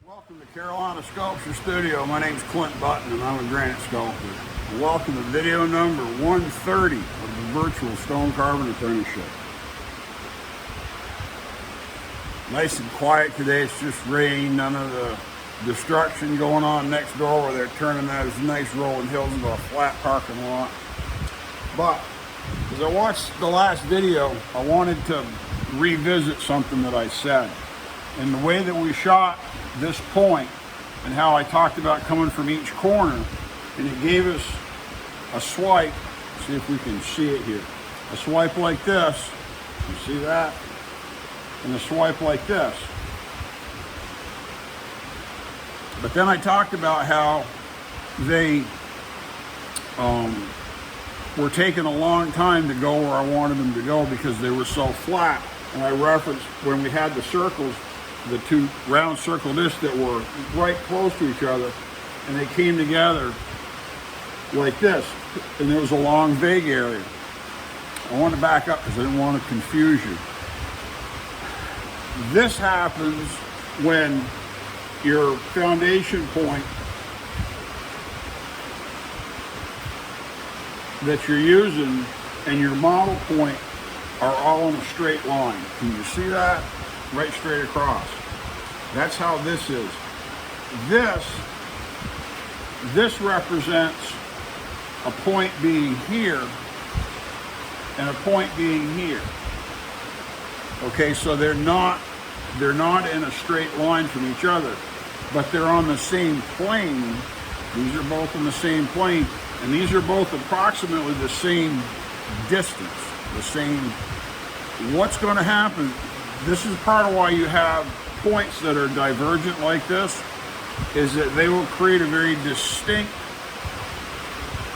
Welcome to Carolina Sculpture Studio. My name's Clint Button and I'm a granite sculptor. Welcome to video number 130 of the Virtual Stone Carving Apprenticeship. Nice and quiet today. It's just rain, none of the destruction going on next door where they're turning those nice rolling hills into a flat parking lot. But as I watched the last video, I wanted to revisit something that I said. And the way that we shot this point and how I talked about coming from each corner, and it gave us a swipe. See if we can see it here. A swipe like this, you see that? And a swipe like this. But then I talked about how they were taking a long time to go where I wanted them to go because they were so flat. And I referenced when we had the circles, the two round circle discs that were right close to each other, and they came together like this, and there was a long vague area. I want to back up because I didn't want to confuse you. This happens when your foundation point that you're using and your model point are all in a straight line. Can you see that? Right straight across. That's how this is. This represents a point being here and a point being here. Okay, so they're not in a straight line from each other, but they're on the same plane. These are both on the same plane, and these are both approximately the same distance, the same. What's going to happen? This is part of why you have points that are divergent like this, is that they will create a very distinct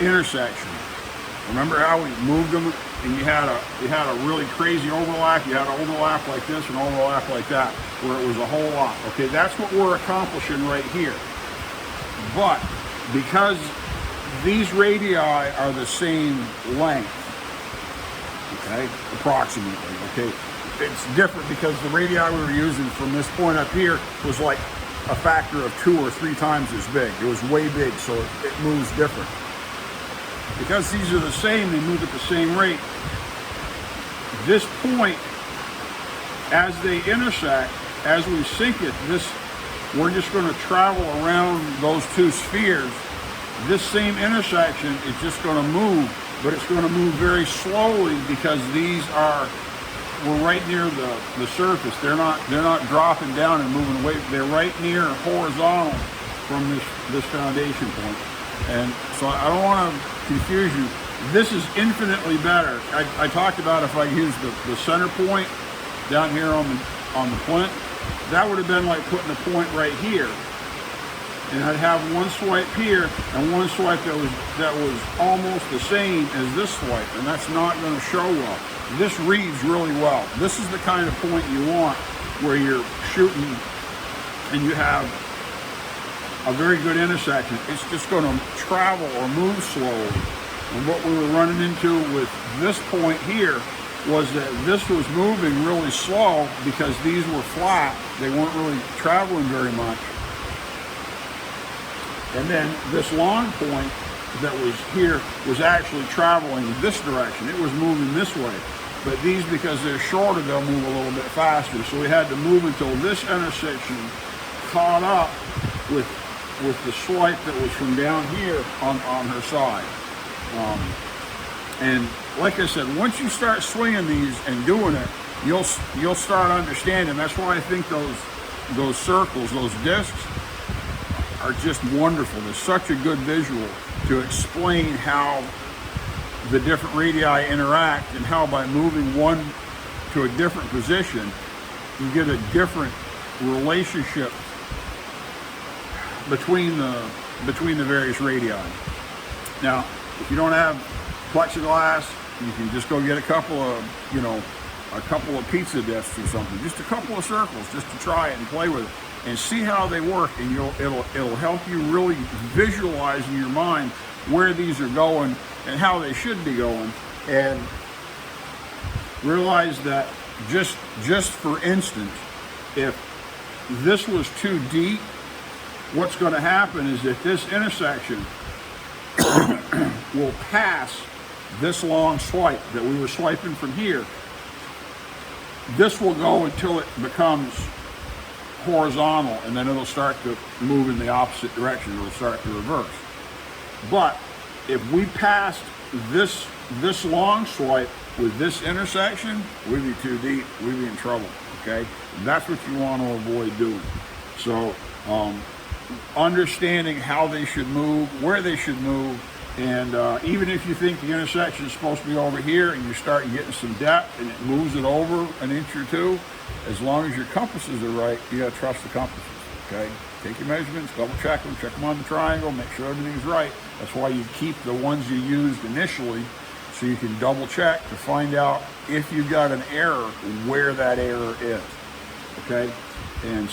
intersection. Remember how we moved them and you had a really crazy overlap? You had an overlap like this and overlap like that, where it was a whole lot. Okay, that's what we're accomplishing right here. But because these radii are the same length, okay, approximately, okay, it's different because the radii we were using from this point up here was like a factor of 2 or 3 times as big. It was way big, so it moves different. Because these are the same, they move at the same rate. This point, as they intersect, as we sink it, we're just going to travel around those two spheres. This same intersection is just going to move, but it's going to move very slowly because we're right near the surface. They're not dropping down and moving away. They're right near horizontal from this foundation point. And so I don't want to confuse you. This is infinitely better. I talked about if I used the center point down here on the plinth, that would have been like putting a point right here. And I'd have one swipe here and one swipe that was almost the same as this swipe, and that's not going to show well. This reads really well. This is the kind of point you want where you're shooting and you have a very good intersection. It's just going to travel or move slowly. And what we were running into with this point here was that this was moving really slow because these were flat. They weren't really traveling very much. And then this long point that was here was actually traveling this direction. It was moving this way. But these, because they're shorter, they'll move a little bit faster. So we had to move until this intersection caught up with the swipe that was from down here on her side. And like I said, once you start swinging these and doing it, you'll start understanding. That's why I think those circles, those discs, are just wonderful. There's such a good visual to explain how the different radii interact and how by moving one to a different position, you get a different relationship between the various radii. Now, if you don't have plexiglass, you can just go get a couple of pizza discs or something, just a couple of circles, just to try it and play with it and see how they work, and it'll help you really visualize in your mind where these are going and how they should be going, and realize that just for instance, if this was too deep what's going to happen is that this intersection will pass this long swipe that we were swiping from here. This will go until it becomes horizontal, and then it'll start to move in the opposite direction. It'll start to reverse. But if we passed this long swipe with this intersection, we'd be too deep. We'd be in trouble. Okay, and that's what you want to avoid doing. So understanding how they should move, where they should move, and even if you think the intersection is supposed to be over here and you start getting some depth and it moves it over an inch or two, as long as your compasses are right, you got to trust the compasses. Okay, take your measurements, double check them on the triangle, make sure everything's right. That's why you keep the ones you used initially, so you can double check to find out if you got an error, where that error is. Okay, and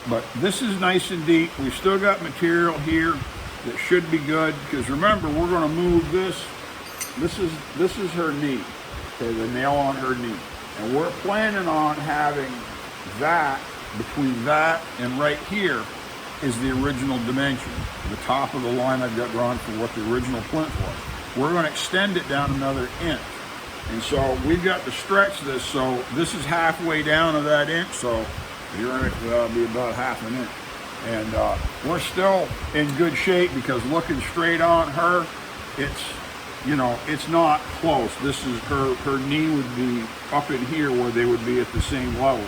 but this is nice and deep. We've still got material here that should be good, because remember, we're going to move this. This is her knee. Okay, the nail on her knee, and we're planning on having that between that and right here is the original dimension, the top of the line I've got drawn for what the original plinth was. We're going to extend it down another inch, and so we've got to stretch this. So this is halfway down of that inch, so here it'll be about half an inch. And we're still in good shape, because looking straight on her, it's not close. This is her knee would be up in here where they would be at the same level.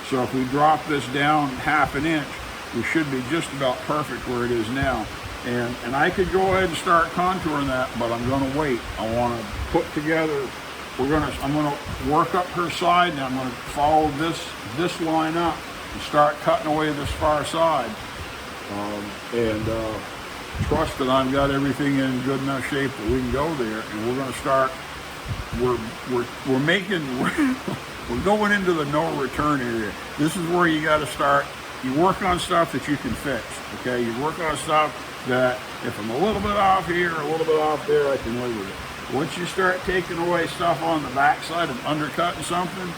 So if we drop this down half an inch, we should be just about perfect where it is now. And I could go ahead and start contouring that, but I'm going to wait. I want to put together. I'm going to work up her side, and I'm going to follow this line up and start cutting away this far side, and trust that I've got everything in good enough shape that we can go there. And we're going to start. We're going into the no return area. This is where you got to start. You work on stuff that you can fix. Okay, you work on stuff that if I'm a little bit off here, a little bit off there, I can live with it. Once you start taking away stuff on the backside and undercutting something,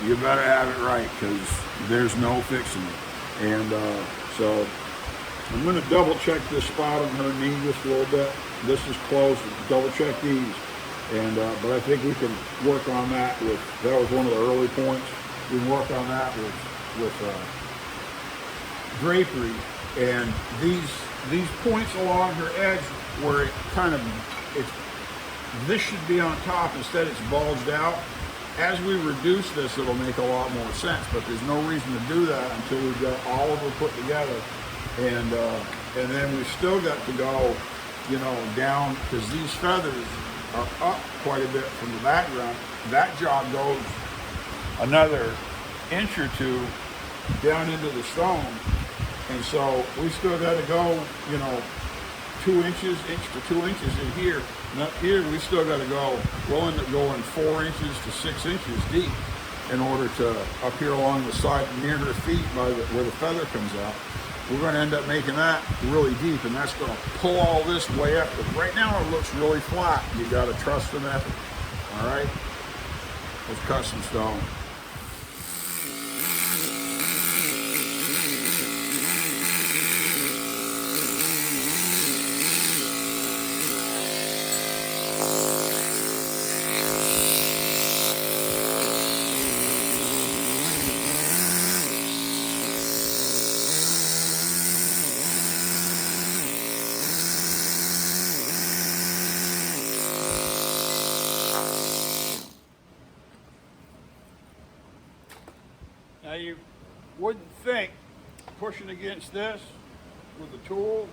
you better have it right, because there's no fixing it. And so I'm going to double check this spot on her knee just a little bit. This is close. Double check these. And but I think we can work on that that was one of the early points. We can work on that with drapery, and these points along her edge where this should be on top, instead it's bulged out. As we reduce this, it'll make a lot more sense, but there's no reason to do that until we've got all of them put together. And then we've still got to go, down, because these feathers are up quite a bit from the background. That job goes another inch or two down into the stone, and so we still got to go 2 inches, inch to 2 inches in here. And up here we still got to go, we'll end up going 4 inches to 6 inches deep in order to, up here along the side near her feet where the feather comes out. We're going to end up making that really deep, and that's going to pull all this way up. But right now it looks really flat. You got to trust the method. All right, let's cut some stone. Now you wouldn't think pushing against this with the tool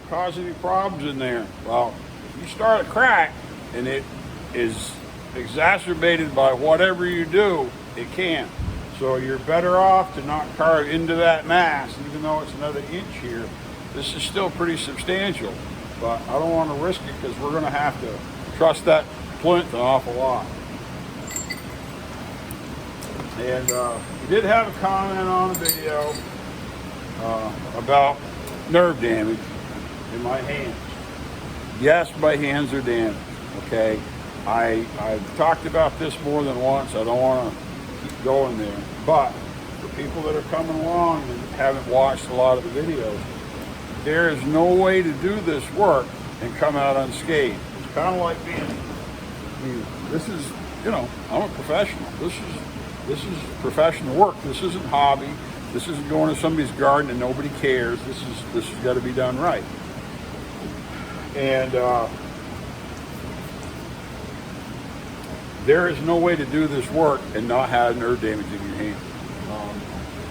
cause any problems in there. Well, if you start a crack and it is exacerbated by whatever you do, it can. So you're better off to not carve into that mass, even though it's another inch here. This is still pretty substantial, but I don't want to risk it, because we're going to have to trust that plinth an awful lot. And we did have a comment on a video about nerve damage in my hands. Yes, my hands are damaged, okay? I've talked about this more than once. I don't want to keep going there. But for people that are coming along and haven't watched a lot of the videos, there is no way to do this work and come out unscathed. It's kind of like being, I mean, this is, you know, I'm a professional. This is professional work. This isn't hobby. This isn't going to somebody's garden and nobody cares. This has got to be done right. And there is no way to do this work and not have nerve damage in your hand.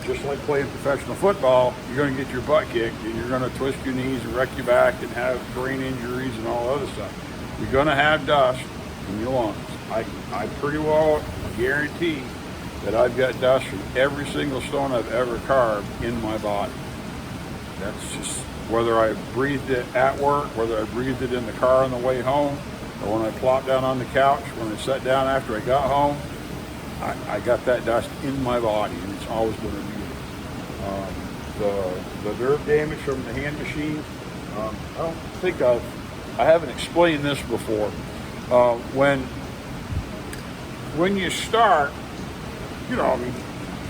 Just like playing professional football, you're going to get your butt kicked and you're going to twist your knees and wreck your back and have brain injuries and all other stuff. You're going to have dust in your lungs. I pretty well guarantee that I've got dust from every single stone I've ever carved in my body. That's just whether I breathed it at work, whether I breathed it in the car on the way home, or when I plopped down on the couch, when I sat down after I got home. I got that dust in my body, and it's always going to be there. The nerve damage from the hand machine, I don't think I haven't explained this before. When you start, you know, I mean,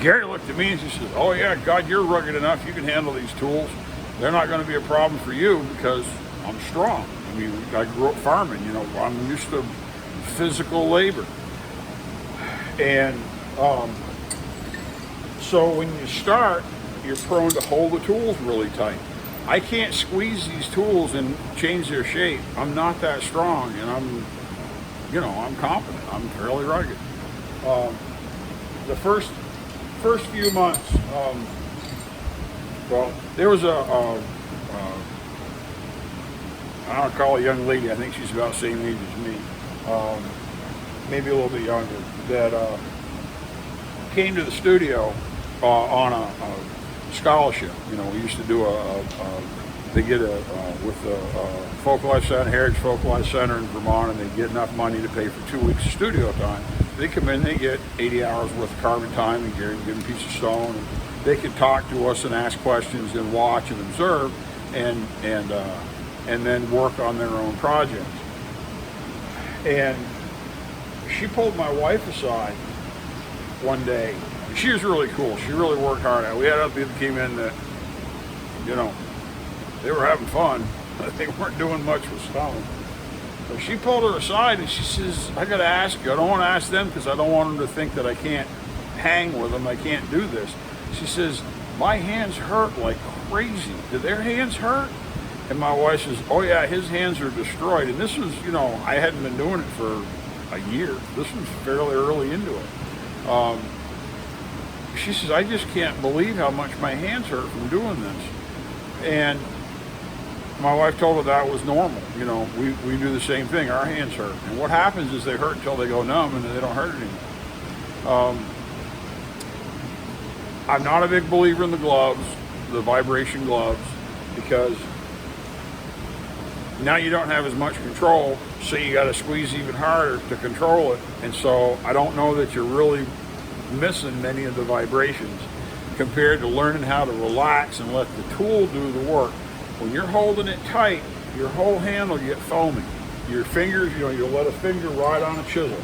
Gary looked at me and he says, "Oh yeah, God, you're rugged enough. You can handle these tools. They're not going to be a problem for you because I'm strong. I mean, I grew up farming. You know, I'm used to physical labor." And so when you start, you're prone to hold the tools really tight. I can't squeeze these tools and change their shape. I'm not that strong, and I'm confident. I'm fairly rugged. The first few months, well, there was I don't call a young lady. I think she's about the same age as me, maybe a little bit younger, that came to the studio on a scholarship. You know, we used to do they get with the Folklife Center, Heritage Folklife Center in Vermont, and they get enough money to pay for 2 weeks of studio time. They come in, they get 80 hours worth of carving time, and Gary can give them a piece of stone, and they can talk to us and ask questions and watch and observe, and then work on their own projects. And she pulled my wife aside one day. She was really cool. She really worked hard at it. We had other people came in that, you know, they were having fun. They weren't doing much with stone. So she pulled her aside and she says, "I got to ask you. I don't want to ask them because I don't want them to think that I can't hang with them. I can't do this." She says, "My hands hurt like crazy. Do their hands hurt?" And my wife says, "Oh yeah, his hands are destroyed." And this was, you know, I hadn't been doing it for a year. This was fairly early into it. She says, "I just can't believe how much my hands hurt from doing this." And my wife told her that was normal. You know, we do the same thing. Our hands hurt. And what happens is they hurt until they go numb and then they don't hurt anymore. I'm not a big believer in the gloves, the vibration gloves, because now you don't have as much control, so you got to squeeze even harder to control it. And so I don't know that you're really missing many of the vibrations compared to learning how to relax and let the tool do the work. When you're holding it tight, your whole hand will get foamy. Your fingers, you know, you'll let a finger ride on a chisel.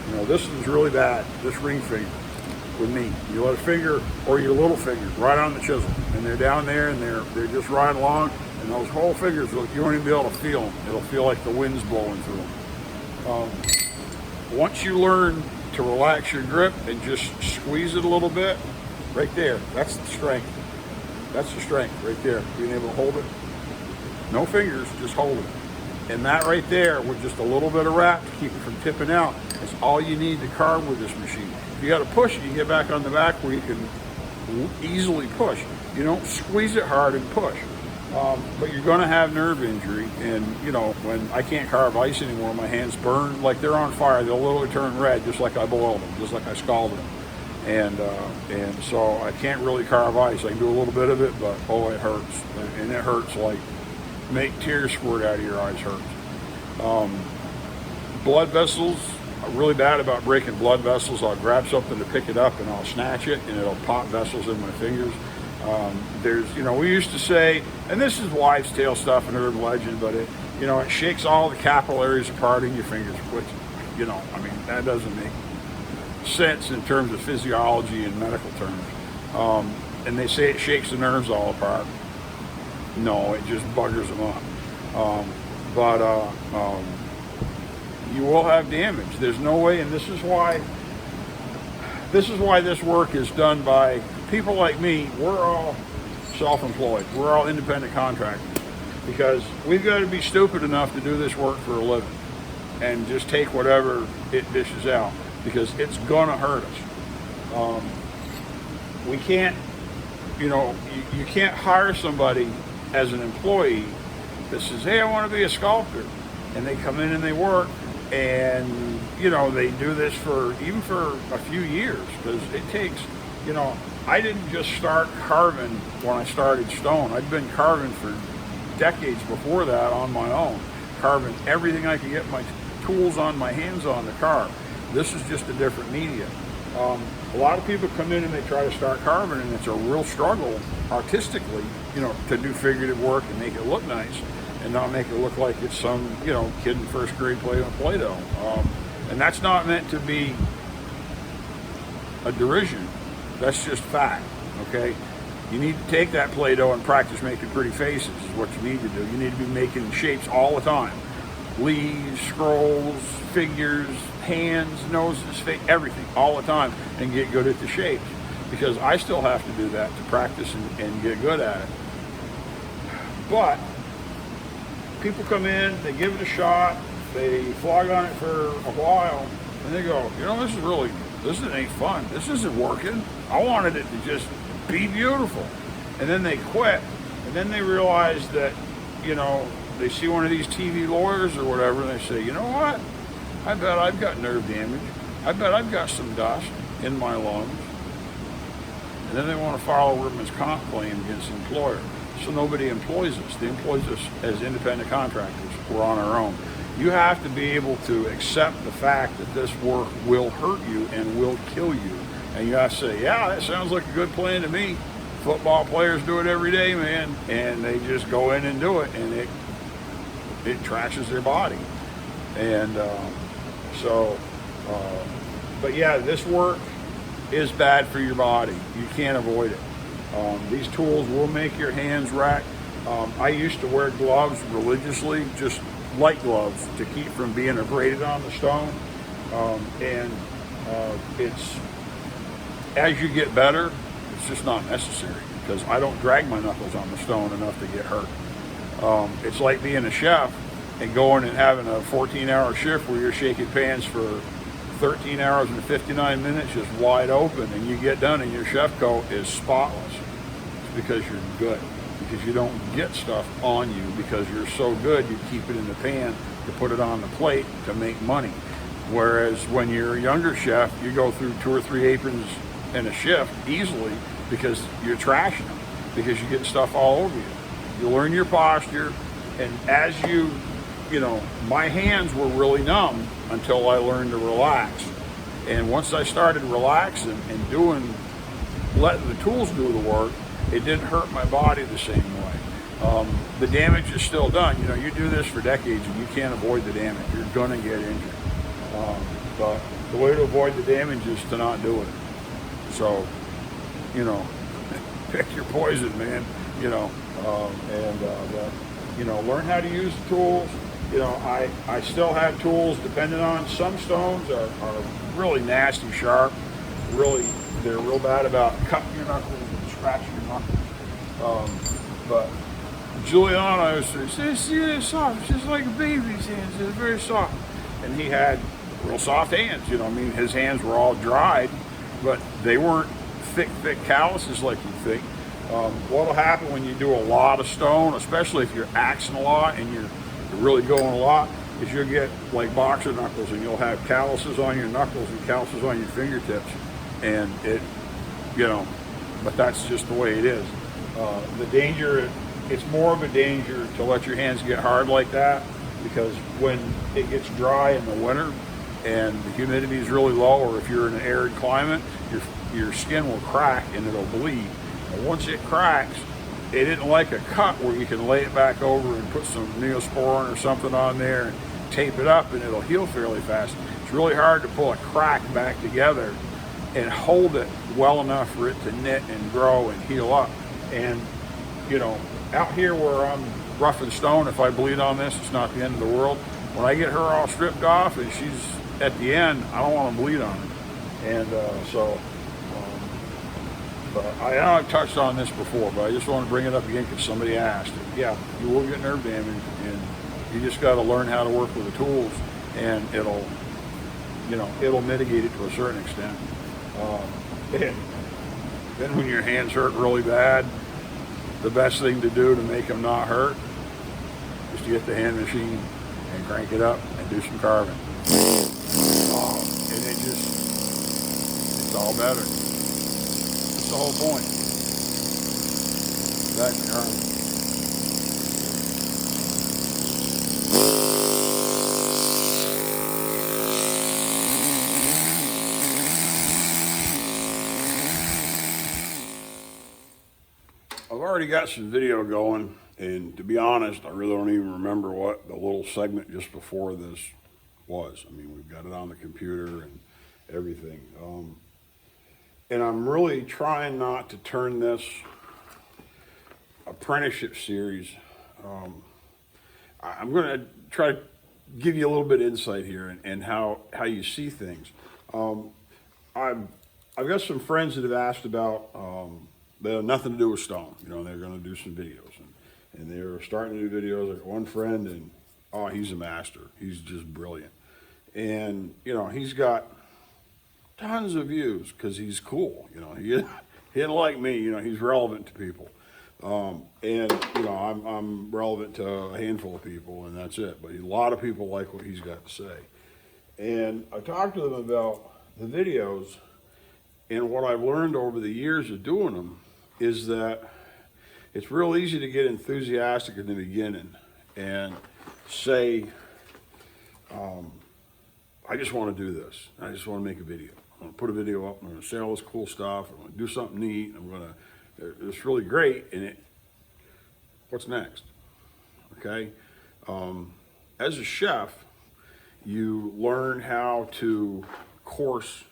You know, this is really bad, this ring finger with me. You let a finger or your little finger ride on the chisel, and they're down there and they're just riding along, and those whole fingers, you won't even be able to feel them. It'll feel like the wind's blowing through them. Once you learn to relax your grip and just squeeze it a little bit, right there, that's the strength. That's the strength right there, being able to hold it. No fingers, just hold it. And that right there, with just a little bit of wrap to keep it from tipping out, is all you need to carve with this machine. If you got to push it, you get back on the back where you can easily push. You don't squeeze it hard and push. But you're going to have nerve injury. And, you know, when I can't carve ice anymore, my hands burn like they're on fire. They'll literally turn red just like I boiled them, just like I scalded them. And so I can't really carve ice. I can do a little bit of it, but oh, it hurts. And it hurts like make tears squirt out of your eyes hurts. Blood vessels, I'm really bad about breaking blood vessels. I'll grab something to pick it up and I'll snatch it and it'll pop vessels in my fingers. There's, you know, we used to say, and this is wives' tale stuff and urban legend, but it, you know, it shakes all the capillaries apart in your fingers, which, you know, I mean, that doesn't make sense in terms of physiology and medical terms. And they say it shakes the nerves all apart. No, it just buggers them up. You will have damage. There's no way, and this is why this work is done by people like me. We're all self-employed. We're all independent contractors, because we've got to be stupid enough to do this work for a living and just take whatever it dishes out, because it's gonna hurt us. We can't, you can't hire somebody as an employee that says, hey, I want to be a sculptor, and they come in and they work, and they do this for a few years, because it takes, I didn't just start carving when I started stone. I'd been carving for decades before that on my own, carving everything I could get my tools on, my hands on to carve. This is just a different medium. A lot of people come in and they try to start carving, and it's a real struggle artistically, to do figurative work and make it look nice, and not make it look like it's some, kid in first grade playing with Play-Doh. And that's not meant to be a derision. That's just fact, okay? You need to take that Play-Doh and practice making pretty faces is what you need to do. You need to be making shapes all the time. Leaves, scrolls, figures, hands, noses, face, everything, all the time, and get good at the shapes. Because I still have to do that to practice and get good at it. But people come in, they give it a shot, they flog on it for a while, and they go, this ain't fun. This isn't working. I wanted it to just be beautiful. And then they quit, and then they realize that, they see one of these TV lawyers or whatever, and they say, you know what? I bet I've got nerve damage. I bet I've got some dust in my lungs. And then they want to file a workman's comp claim against the employer. So nobody employs us. They employ us as independent contractors. We're on our own. You have to be able to accept the fact that this work will hurt you and will kill you. And you have to say, yeah, that sounds like a good plan to me. Football players do it every day, man. And they just go in and do it, and it trashes their body. And but yeah, this work is bad for your body. You can't avoid it. These tools will make your hands rack. I used to wear gloves religiously, just light gloves, to keep from being abraded on the stone. It's, as you get better, it's just not necessary, because I don't drag my knuckles on the stone enough to get hurt. It's like being a chef and going and having a 14-hour shift where you're shaking pans for 13 hours and 59 minutes just wide open, and you get done and your chef coat is spotless. It's because you're good, because you don't get stuff on you, because you're so good you keep it in the pan to put it on the plate to make money. Whereas when you're a younger chef, you go through 2 or 3 aprons in a shift easily, because you're trashing them, because you get stuff all over you. You learn your posture, and as my hands were really numb until I learned to relax. And once I started relaxing and letting the tools do the work, it didn't hurt my body the same way. The damage is still done. You do this for decades and you can't avoid the damage. You're gonna get injured. But the way to avoid the damage is to not do it. So, pick your poison, man. Learn how to use the tools. I still have tools, depending on, some stones are really nasty sharp. They're real bad about cutting your knuckles and scratching your knuckles. But Giuliano says, it's soft, it's just like a baby's hands, it's very soft. And he had real soft hands, his hands were all dried, but they weren't thick calluses like you think. What'll happen when you do a lot of stone, especially if you're axing a lot and you're really going a lot, is you'll get like boxer knuckles, and you'll have calluses on your knuckles and calluses on your fingertips, and but that's just the way it is. The danger, it's more of a danger to let your hands get hard like that, because when it gets dry in the winter and the humidity is really low, or if you're in an arid climate, your skin will crack and it'll bleed. And once it cracks, it isn't like a cut where you can lay it back over and put some Neosporin or something on there and tape it up and it'll heal fairly fast. It's really hard to pull a crack back together and hold it well enough for it to knit and grow and heal up. And, you know, out here where I'm rough and stone, if I bleed on this, it's not the end of the world. When I get her all stripped off and she's at the end, I don't want to bleed on her. And but I know I've touched on this before, but I just want to bring it up again because somebody asked. Yeah, you will get nerve damage, and you just got to learn how to work with the tools, and it'll mitigate it to a certain extent. And then when your hands hurt really bad, the best thing to do to make them not hurt is to get the hand machine and crank it up and do some carving. And it's all better. That's the whole point. That carving. I've already got some video going, and to be honest, I really don't even remember what the little segment just before this was. I mean, we've got it on the computer and everything. And I'm really trying not to turn this apprenticeship series. I'm going to try to give you a little bit of insight here and how you see things. I've got some friends that have asked about they have nothing to do with stone. You know, they're going to do some videos, and they're starting to do videos. Like one friend, and oh, he's a master. He's just brilliant, and you know, he's got tons of views because he's cool. You know, he isn't like me. You know, he's relevant to people, and you know, I'm relevant to a handful of people, and that's it. But a lot of people like what he's got to say, and I talked to them about the videos, and what I've learned over the years of doing them is that it's real easy to get enthusiastic in the beginning and say, I just want to do this. I just want to make a video. I'm going to put a video up. I'm going to say all this cool stuff. I'm going to do something neat. It's really great. And what's next? Okay. As a chef, you learn how to course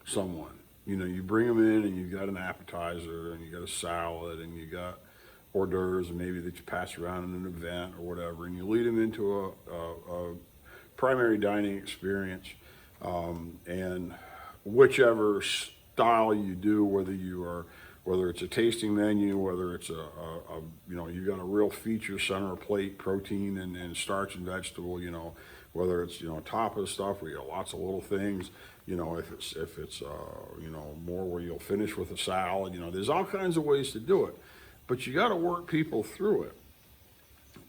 someone. You know, you bring them in and you've got an appetizer and you got a salad and you got hors d'oeuvres and maybe that you pass around in an event or whatever, and you lead them into a primary dining experience, and whichever style you do, whether it's a tasting menu, whether it's you know, you've got a real feature center plate, protein and starch and vegetable, you know, whether it's, you know, tapas stuff where you have lots of little things, you know, if it's you know, more where you'll finish with a salad, you know, there's all kinds of ways to do it, but you got to work people through it.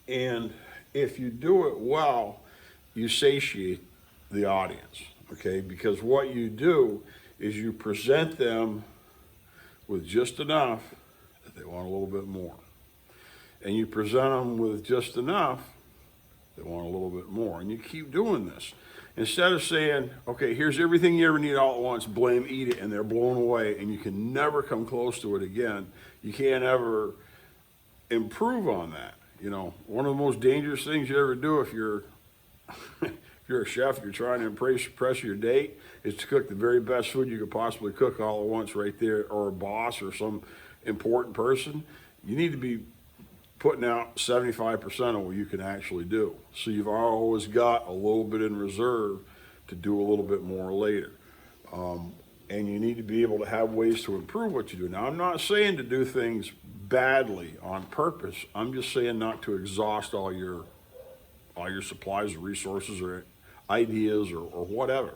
And if you do it well, you satiate the audience, okay? Because what you do is you present them with just enough that they want a little bit more. And you present them with just enough, they want a little bit more. And you keep doing this. Instead of saying, okay, here's everything you ever need all at once, blame, eat it, and they're blown away, and you can never come close to it again. You can't ever improve on that. You know, one of the most dangerous things you ever do if you're if you're a chef, you're trying to impress your date, is to cook the very best food you could possibly cook all at once right there, or a boss or some important person. You need to be putting out 75% of what you can actually do. So you've always got a little bit in reserve to do a little bit more later. And you need to be able to have ways to improve what you do. Now, I'm not saying to do things badly on purpose. I'm just saying not to exhaust all your supplies or resources or ideas or whatever.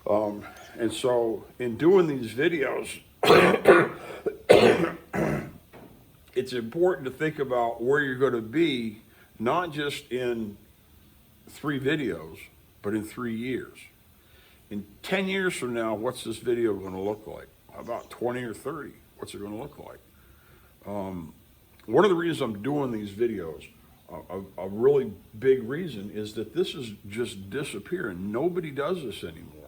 And so in doing these videos, it's important to think about where you're going to be, not just in 3 videos, but in 3 years. In 10 years from now, what's this video going to look like? About 20 or 30, what's it going to look like? One of the reasons I'm doing these videos, a really big reason, is that this is just disappearing. Nobody does this anymore.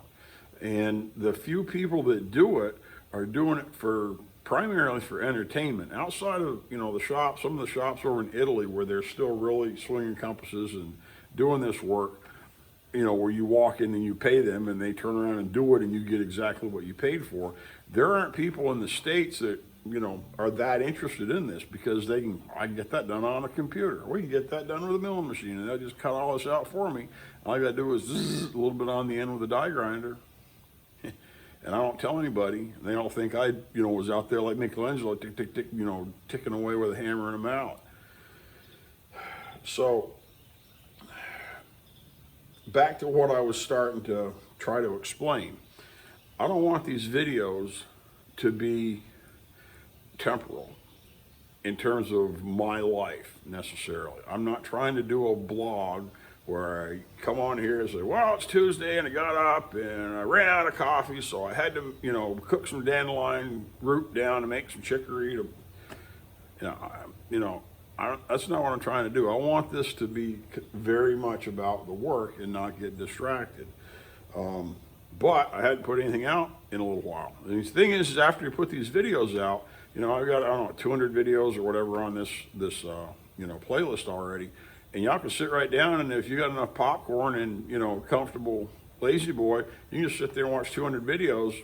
And the few people that do it are doing it primarily for entertainment. Outside of, you know, the shops, some of the shops over in Italy where they're still really swinging compasses and doing this work, you know, where you walk in and you pay them and they turn around and do it and you get exactly what you paid for. There aren't people in the States that, you know, are that interested in this because I can get that done on a computer. We can get that done with a milling machine and they'll just cut all this out for me. All I gotta do is zzz, a little bit on the end with a die grinder. And I don't tell anybody. They all think I, you know, was out there like Michelangelo, tick, tick, tick, you know, ticking away with a hammer and a mallet. So, back to what I was starting to try to explain. I don't want these videos to be temporal in terms of my life necessarily. I'm not trying to do a blog where I come on here and say, well, it's Tuesday and I got up and I ran out of coffee, so I had to, you know, cook some dandelion root down to make some chicory to, that's not what I'm trying to do. I want this to be very much about the work and not get distracted. But I hadn't put anything out in a little while. And the thing is after you put these videos out, you know, I've got, I don't know, 200 videos or whatever on this playlist already. And y'all can sit right down, and if you got enough popcorn and, you know, comfortable lazy boy, you can just sit there and watch 200 videos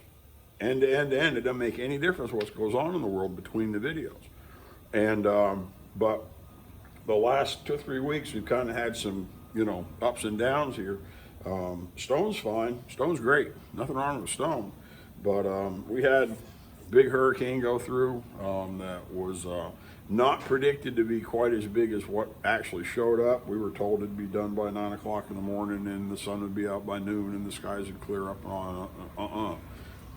end to end to end. It doesn't make any difference what goes on in the world between the videos. And, but the last 2 or 3 weeks, we've kind of had some, you know, ups and downs here. Stone's fine. Stone's great. Nothing wrong with Stone. But we had a big hurricane go through that was not predicted to be quite as big as what actually showed up. We were told it'd be done by 9 o'clock in the morning and the sun would be out by noon and the skies would clear up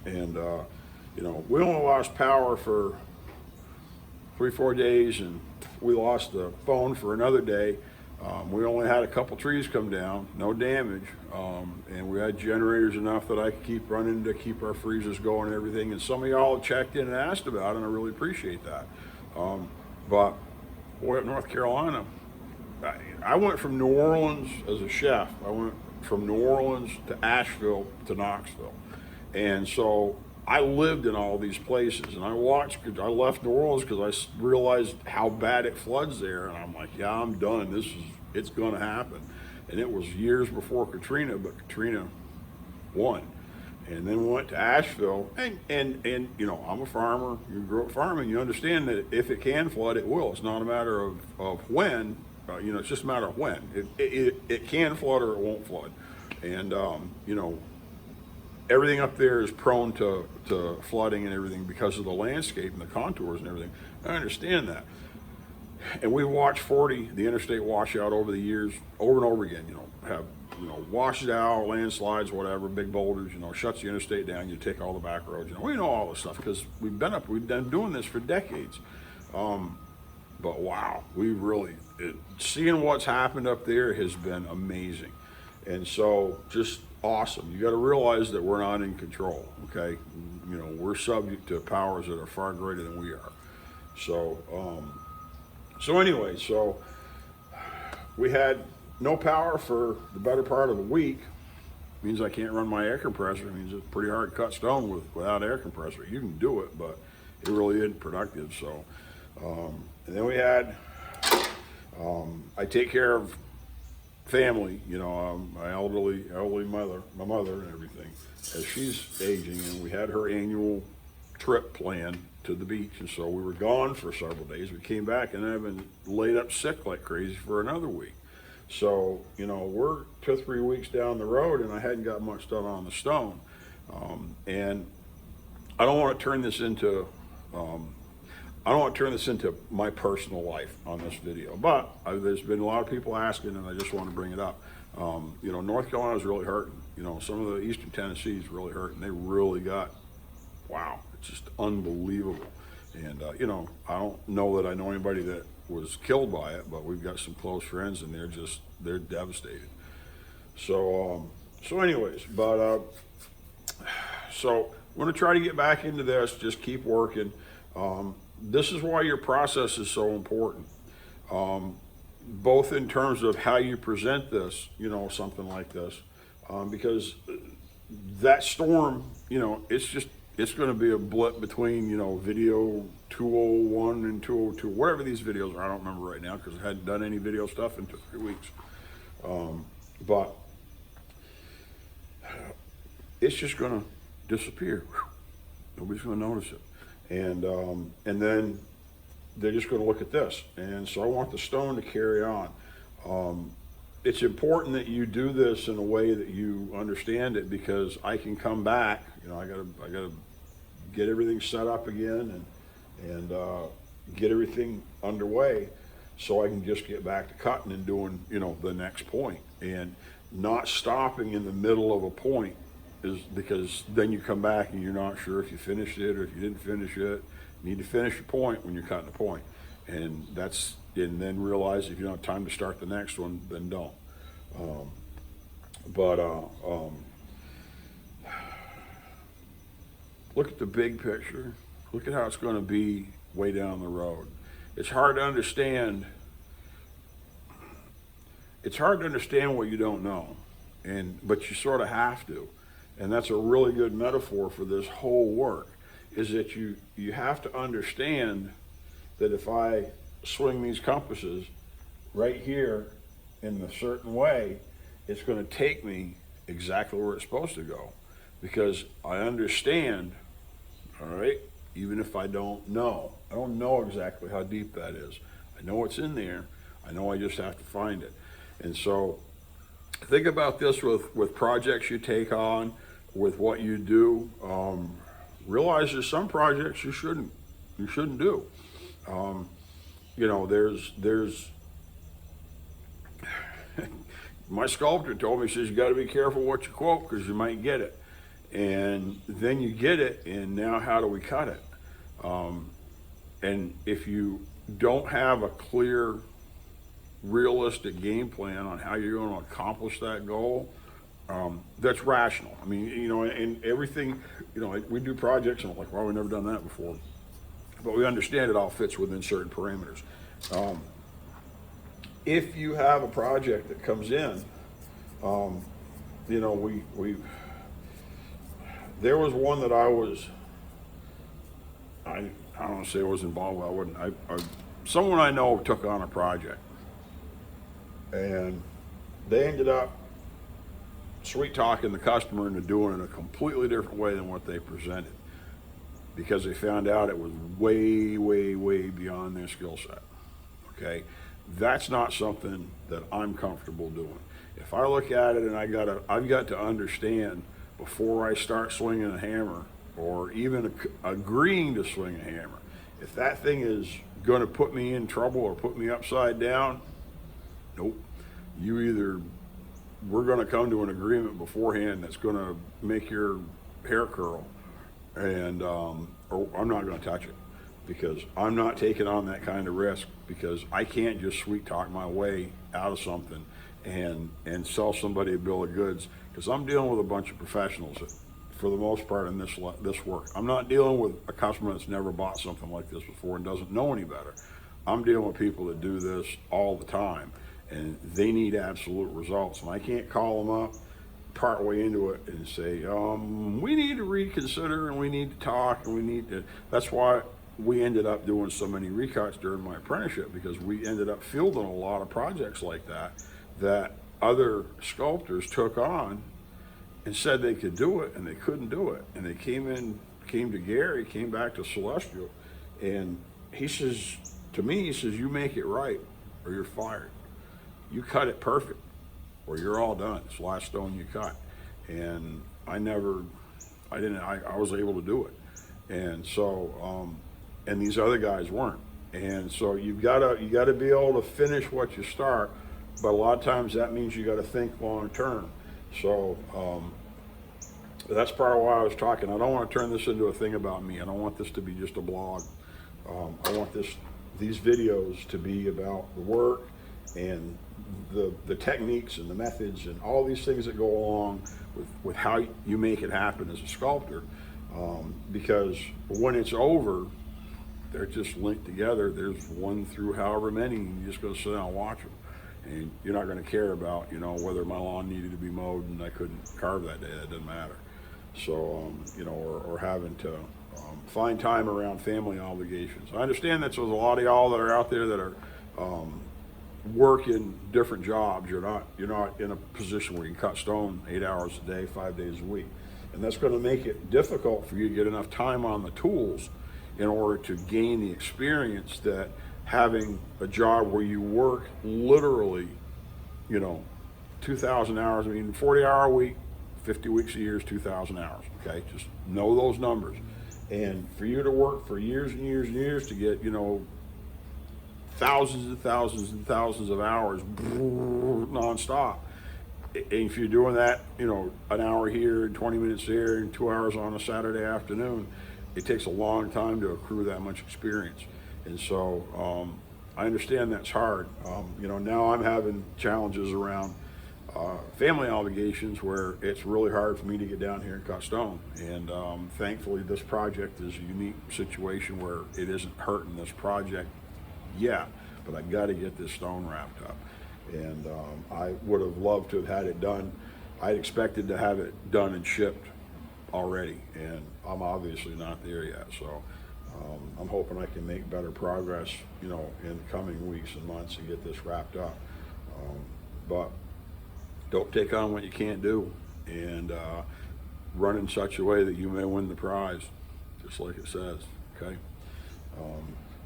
and you know, we only lost power for 3-4 days and we lost the phone for another day. We only had a couple trees come down, no damage, and we had generators enough that I could keep running to keep our freezers going and everything. And some of y'all checked in and asked about it, and I really appreciate that. But boy, up North Carolina, I went from New Orleans as a chef. I went from New Orleans to Asheville to Knoxville. And so I lived in all these places and I left New Orleans because I realized how bad it floods there. And I'm like, yeah, I'm done. It's gonna happen. And it was years before Katrina, but Katrina won. And then we went to Asheville, and you know, I'm a farmer. You grew up farming. You understand that if it can flood, it will. It's not a matter of when. You know, it's just a matter of when. It can flood or it won't flood. And you know, everything up there is prone to flooding and everything because of the landscape and the contours and everything. I understand that. And we watched 40, the interstate washout over the years, over and over again. You know, have, you know, washes out, landslides, whatever, big boulders, you know, shuts the interstate down, you take all the back roads, you know, we know all this stuff because we've been doing this for decades. But wow, seeing what's happened up there has been amazing. And so just awesome. You got to realize that we're not in control, okay? You know, we're subject to powers that are far greater than we are. So, anyway, we had no power for the better part of a week. It means I can't run my air compressor. It means it's pretty hard to cut stone without air compressor. You can do it, but it really isn't productive. So, and then we had, I take care of family, you know, my elderly mother, my mother and everything, as she's aging, and we had her annual trip planned to the beach, and so we were gone for several days. We came back, and I've been laid up sick like crazy for another week. So, you know, we're 2 or 3 weeks down the road, and I hadn't got much done on the stone. And I don't want to turn this into my personal life on this video, but there's been a lot of people asking, and I just want to bring it up. You know, North Carolina's really hurting. You know, some of the eastern Tennessee is really hurting. They really got, wow, it's just unbelievable. And, you know, I don't know that I know anybody that was killed by it, but we've got some close friends, and they're devastated. So, anyways, but, so I'm going to try to get back into this, just keep working. This is why your process is so important, both in terms of how you present this, you know, something like this, because that storm, you know, it's going to be a blip between, you know, video 201 and 202, whatever these videos are. I don't remember right now because I hadn't done any video stuff in 2 or 3 weeks. But it's just going to disappear. Nobody's going to notice it. And then they're just going to look at this. And so I want the stone to carry on. It's important that you do this in a way that you understand it, because I can come back, you know, I gotta get everything set up again and get everything underway, so I can just get back to cutting and doing, you know, the next point. And not stopping in the middle of a point is because then you come back and you're not sure if you finished it or if you didn't finish it. You need to finish your point when you're cutting a point. And then realize if you don't have time to start the next one, then don't. Look at the big picture. Look at how it's going to be way down the road. It's hard to understand. It's hard to understand what you don't know, but you sort of have to. And that's a really good metaphor for this whole work, is that you have to understand that if I swing these compasses right here in a certain way, it's going to take me exactly where it's supposed to go, because I understand, all right, even if I don't know exactly how deep that is. I know it's in there. I know I just have to find it. And so think about this with projects you take on, with what you do. Realize there's some projects you shouldn't do. You know, there's my sculptor told me, he says, you got to be careful what you quote, because you might get it. And then you get it, and now how do we cut it? And if you don't have a clear, realistic game plan on how you're going to accomplish that goal, that's rational. I mean, you know, and everything, you know, we do projects and I'm like, well, we've never done that before. But we understand it all fits within certain parameters. If you have a project that comes in, you know, there was one that I don't want to say I was involved with. I wouldn't. Someone I know took on a project, and they ended up sweet talking the customer into doing it a completely different way than what they presented, because they found out it was way, way, way beyond their skill set. Okay, that's not something that I'm comfortable doing. If I look at it and I've got to understand before I start swinging a hammer, or even agreeing to swing a hammer, if that thing is going to put me in trouble or put me upside down, nope. We're going to come to an agreement beforehand that's going to make your hair curl, and or I'm not going to touch it, because I'm not taking on that kind of risk, because I can't just sweet talk my way out of something and sell somebody a bill of goods, because I'm dealing with a bunch of professionals for the most part in this work. I'm not dealing with a customer that's never bought something like this before and doesn't know any better. I'm dealing with people that do this all the time, and they need absolute results. And I can't call them up part way into it and say, we need to reconsider, and we need to talk, and we need to. That's why we ended up doing so many recuts during my apprenticeship, because we ended up fielding a lot of projects like that other sculptors took on and said they could do it, and they couldn't do it. And they came to Gary, came back to Celestial, and he says to me, he says, you make it right or you're fired. You cut it perfect or you're all done. It's the last stone you cut. And I was able to do it. And so, and these other guys weren't. And so you gotta be able to finish what you start, but a lot of times that means you gotta think long term. So that's part of why I was talking. I don't want to turn this into a thing about me. I don't want this to be just a blog. I want these videos to be about the work and the techniques and the methods and all these things that go along with how you make it happen as a sculptor. Because when it's over, they're just linked together. There's one through however many, and you just go sit down and watch them. And you're not going to care about, you know, whether my lawn needed to be mowed and I couldn't carve that day. That doesn't matter. So, you know, or having to find time around family obligations. I understand that there's a lot of y'all that are out there that are working different jobs. You're not in a position where you can cut stone 8 hours a day, 5 days a week. And that's going to make it difficult for you to get enough time on the tools in order to gain the experience that having a job where you work literally, 2,000 hours, 40-hour a week, 50 weeks a year is 2,000 hours, okay? Just know those numbers. And for you to work for years and years and years to get, thousands and thousands and thousands of hours nonstop. And if you're doing that, an hour here, 20 minutes there, and 2 hours on a Saturday afternoon, it takes a long time to accrue that much experience. And so I understand that's hard. Now I'm having challenges around family obligations where it's really hard for me to get down here and cut stone. And thankfully this project is a unique situation where it isn't hurting this project yet, but I got to get this stone wrapped up. And I would have loved to have had it done. I expected to have it done and shipped already, and I'm obviously not there yet. So I'm hoping I can make better progress, in the coming weeks and months to get this wrapped up. But don't take on what you can't do, and run in such a way that you may win the prize, just like it says, okay?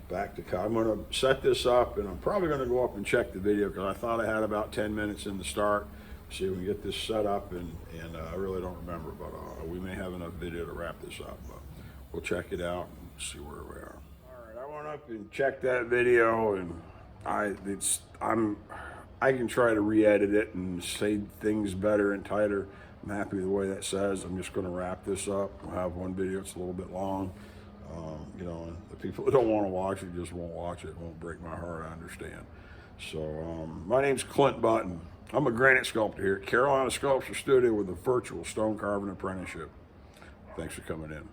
I'm going to set this up, and I'm probably going to go up and check the video because I thought I had about 10 minutes in the start. See if we can get this set up, and I really don't remember, but we may have enough video to wrap this up. But we'll check it out and see where we are. All right, I went up and checked that video, and I can try to re-edit it and say things better and tighter. I'm happy the way that says. I'm just going to wrap this up. We'll have one video. It's a little bit long. And the people that don't want to watch it just won't watch it. It won't break my heart, I understand. So my name's Clint Button. I'm a granite sculptor here at Carolina Sculptor Studio with a Virtual Stone Carving Apprenticeship. Thanks for coming in.